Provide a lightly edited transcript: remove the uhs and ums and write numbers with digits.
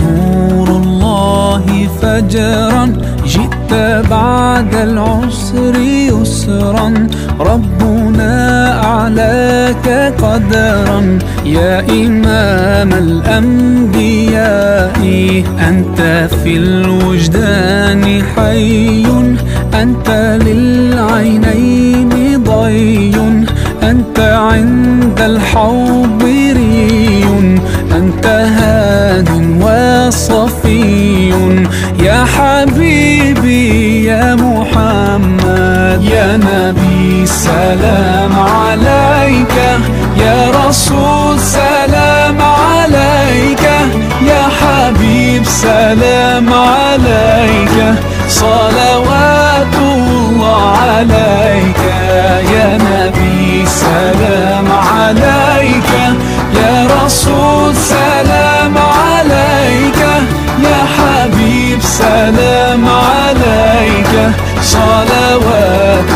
نور الله فجرا، جئت بعد العسر يسرا، ربنا أعلاك قدرا. يا إمام الأنبياء أنت في الوجدان حي، أنت للعينين ضي، أنت عند الحوض ري، أنت هاد وصفي. يا حبيبي يا محمد، يا نبي سلام عليك، يا رسول سلام عليك، يا حبيب سلام عليك، صلوات الله عليك. يا نبي سلام عليك، يا رسول سلام عليك، يا حبيب سلام عليك، صلوات